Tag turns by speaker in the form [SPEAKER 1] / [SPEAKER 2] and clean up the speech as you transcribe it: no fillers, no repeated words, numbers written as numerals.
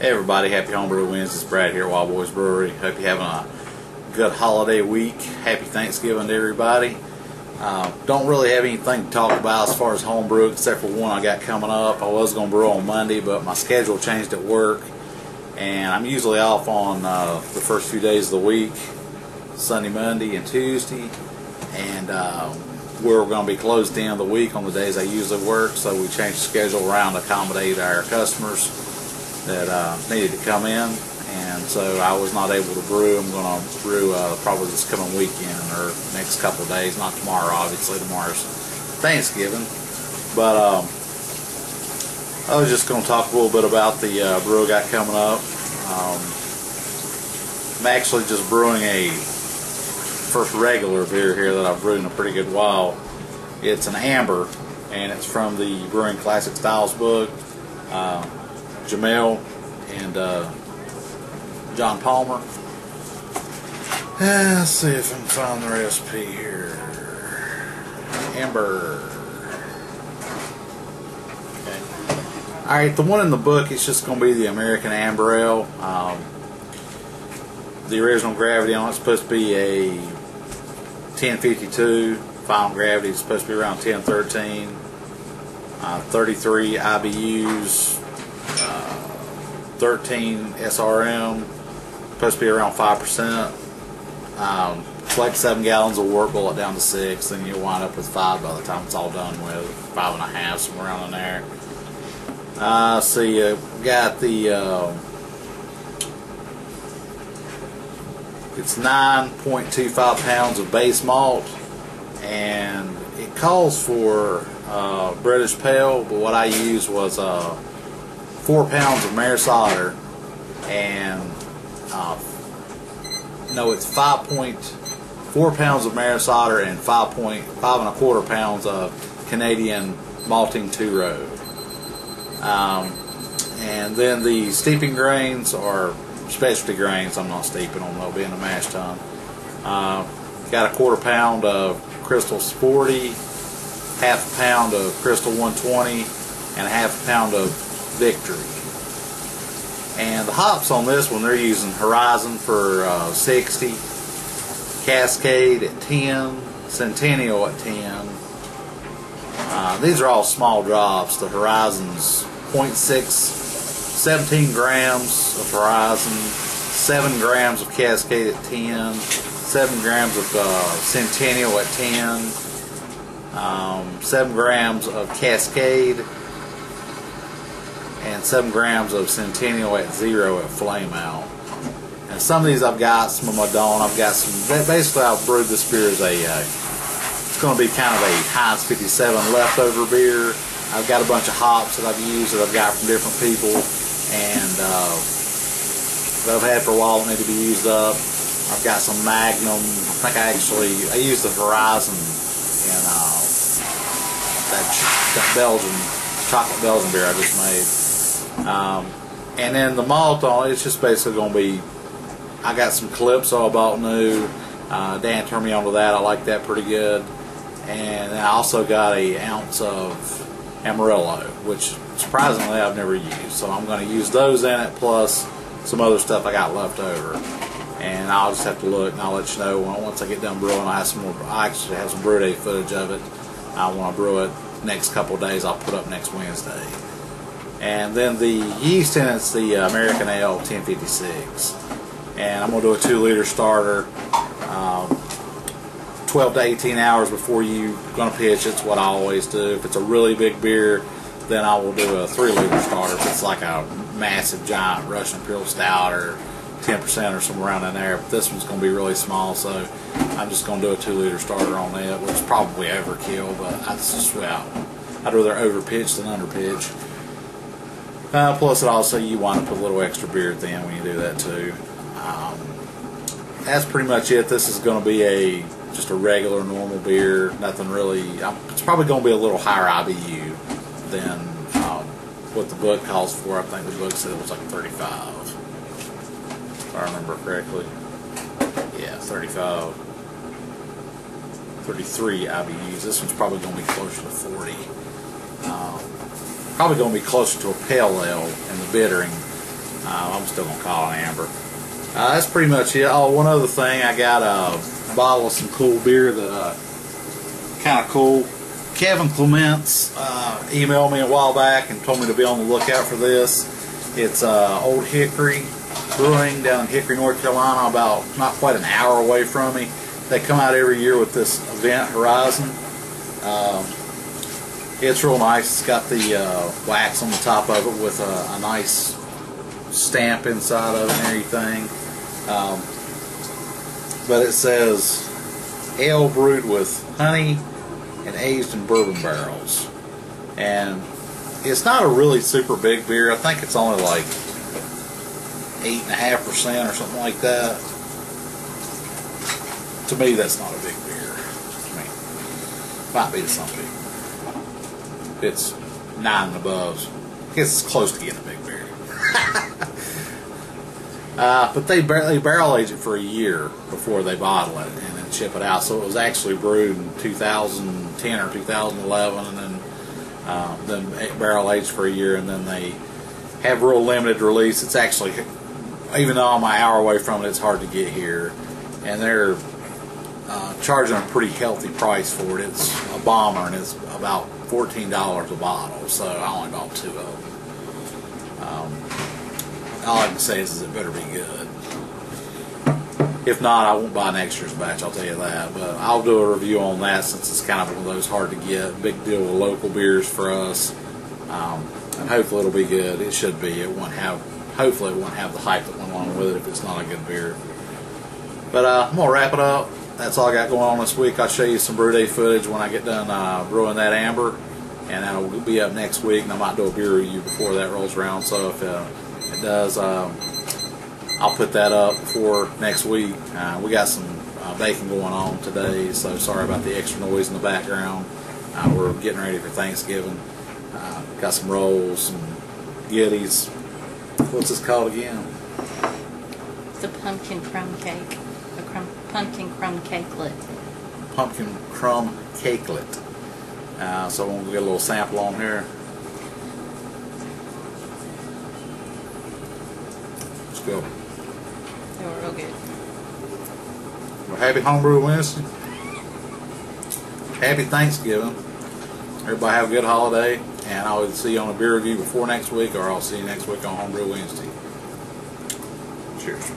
[SPEAKER 1] Hey everybody, happy Homebrew Wednesday. It's Brad here at Wild Boys Brewery. Hope you're having a good holiday week. Happy Thanksgiving to everybody. Don't really have anything to talk about as far as homebrew except for one I got coming up. I was going to brew on Monday, but my schedule changed at work, and I'm usually off on the first few days of the week, Sunday, Monday, and Tuesday, and we're going to be closed at the end of the week on the days I usually work, so we changed the schedule around to accommodate our customers that needed to come in, and so I was not able to brew. I'm going to brew probably this coming weekend or next couple of days, not tomorrow obviously, tomorrow's Thanksgiving, but I was just going to talk a little bit about the brew I got coming up. I'm actually just brewing a first regular beer here that I've brewed in a pretty good while. It's an amber, and it's from the Brewing Classic Styles book. Jamel and John Palmer. Let's see if I can find the recipe here. Amber. Okay. Alright, the one in the book is just going to be the American Amber Ale. The original gravity on it's supposed to be a 1052. Final gravity is supposed to be around 1013. 33 IBUs. 13 SRM, supposed to be around 5%. Like 7 gallons will work, boil it down to 6, then you'll wind up with 5 by the time it's all done with, 5.5, somewhere around in there. See, we got the, it's 9.25 pounds of base malt, and it calls for British Pale, but what I used was 4 pounds of Maris Otter, and no, it's 5.4 pounds of Maris Otter and 5.25 pounds of Canadian malting 2-row. And then the steeping grains are specialty grains. I'm not steeping them; they'll be in a mash tun. Got a 1/4 pound of Crystal 40, half a pound of Crystal 120, and a half a pound of Victory. And the hops on this one, they're using Horizion for 60, Cascade at 10, Centennial at 10. These are all small drops. The Horizon's 0.6, 17 grams of Horizion, 7 grams of Cascade at 10, 7 grams of Centennial at 10, 7 grams of Cascade, and 7 grams of Centennial at 0 at flame out. And some of these I've got, some of them I don't. I've got some, basically I've brewed this beer as a, it's going to be kind of a Heinz 57 leftover beer. I've got a bunch of hops that I've used that I've got from different people, and that I've had for a while that need to be used up. I've got some Magnum. I think I used the Horizion in that Belgian, chocolate Belgian beer I just made. And then the malt on it's just basically going to be, I got some Calypso I bought new. Dan turned me on to that. I like that pretty good. And I also got an ounce of Amarillo, which surprisingly I've never used. So I'm going to use those in it, plus some other stuff I got left over. And I'll just have to look, and I'll let you know once I get done brewing. I have some more. I actually have some brew day footage of it. I want to brew it next couple of days. I'll put up next Wednesday. And then the yeast in it's the American Ale 1056, and I'm going to do a 2-liter starter. 12 to 18 hours before you're going to pitch. It's what I always do. If it's a really big beer, then I will do a 3-liter starter. If it's like a massive giant Russian Imperial Stout or 10% or somewhere around in there, but this one's going to be really small, so I'm just going to do a 2-liter starter on it, which is probably overkill, but that's just, well, I'd rather overpitch than underpitch. Plus it also, you wind up with a little extra beer at the end when you do that too. That's pretty much it. This is going to be just a regular normal beer. Nothing really, it's probably going to be a little higher IBU than what the book calls for. I think the book said it was like 35, if I remember correctly. Yeah, 35, 33 IBUs. This one's probably going to be closer to 40. Probably going to be closer to a pale ale in the bittering I'm still gonna call it amber. That's pretty much it. Oh, one other thing, I got a bottle of some cool beer that kind of cool. Kevin Clement emailed me a while back and told me to be on the lookout for this. It's Old Hickory Brewing down in Hickory, North Carolina, about not quite an hour away from me. They come out every year with this event, Horizon. It's real nice. It's got the wax on the top of it with a nice stamp inside of it and everything. But it says ale brewed with honey and aged in bourbon barrels. And it's not a really super big beer. I think it's only like 8.5% or something like that. To me, that's not a big beer. I mean, might be to some people. It's 9 and above. I guess it's close to getting a big beer. But they barrel age it for a year before they bottle it and then ship it out. So it was actually brewed in 2010 or 2011, and then barrel aged for a year, and then they have real limited release. It's actually, even though I'm an hour away from it, it's hard to get here, and they're charging a pretty healthy price for it. It's a bomber, and it's about $14 a bottle, so I only bought 2 of them. All I can say is it better be good. If not, I won't buy next year's batch, I'll tell you that. But I'll do a review on that, since it's kind of one of those hard to get. Big deal with local beers for us. And hopefully it'll be good. It should be. Hopefully it won't have the hype that went along with it if it's not a good beer. But I'm going to wrap it up. That's all I got going on this week. I'll show you some brew day footage when I get done brewing that amber. And that'll be up next week, and I might do a beer review before that rolls around. So if it does, I'll put that up before next week. We got some baking going on today, so sorry about the extra noise in the background. We're getting ready for Thanksgiving. Got some rolls, some goodies. What's this called again?
[SPEAKER 2] It's a pumpkin crumb cake. Pumpkin crumb cakelet.
[SPEAKER 1] Pumpkin crumb cakelet. So we'll get a little sample on here. Let's go.
[SPEAKER 2] They were real good.
[SPEAKER 1] Well, happy Homebrew Wednesday. Happy Thanksgiving. Everybody have a good holiday. And I'll either see you on a beer review before next week, or I'll see you next week on Homebrew Wednesday. Cheers.